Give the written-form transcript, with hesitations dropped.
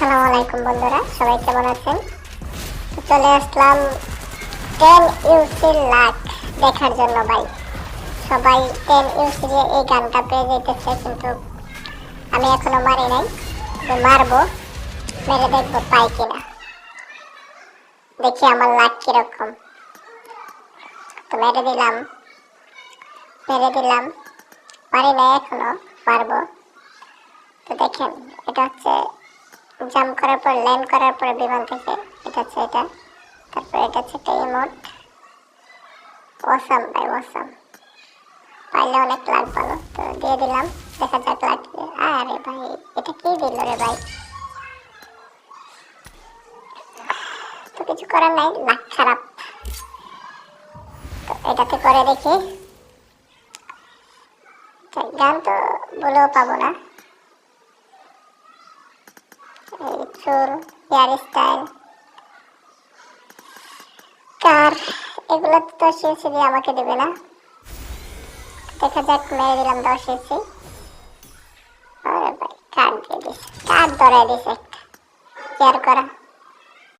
আসসালামু আলাইকুম বন্ধুরা, সবাই কেমন আছেন? চলে আসলাম 10 ইউসি লাক দেখার জন্য। ভাই সবাই 10 ইউসি দিয়ে এই গানটা পেয়ে যেতেছে, কিন্তু আমি এখনো মারি নাই। মারবো, মেরে দেখবো পাই কিনা, দেখি আমার লাক কিরকম। তো মেরে দিলাম, পারি নাই এখনো, পারবো। তো দেখেন, এটা হচ্ছে জাম্প করার পর, ল্যান্ড করার পরে বিমান থেকে, এটা হচ্ছে এটা। তারপর এটা হচ্ছে একটা ইমোট। ওয়াসাম ভাই, ওয়াসাম। পাইলে অনেক লাগ ভালো, তো দিয়ে দিলাম, দেখা যাক লাগ। আরে ভাই, এটা কি দিল রে ভাই? তো কিছু করার নাই, লাগ খারাপ। তো এটাতে করে দেখি। গান তো বলেও পাবো না। এই চুল, হেয়ার স্টাইল, কার, এগুলো তো 10 ইঞ্চি দিয়ে আমাকে দেবে না। দেখা যাক, মেরে দিলাম 10 ইঞ্চি। আরে ভাই, কার্ড দিয়ে দিছে, কার্ড ধরাই দিছে একটা। কেয়ার করা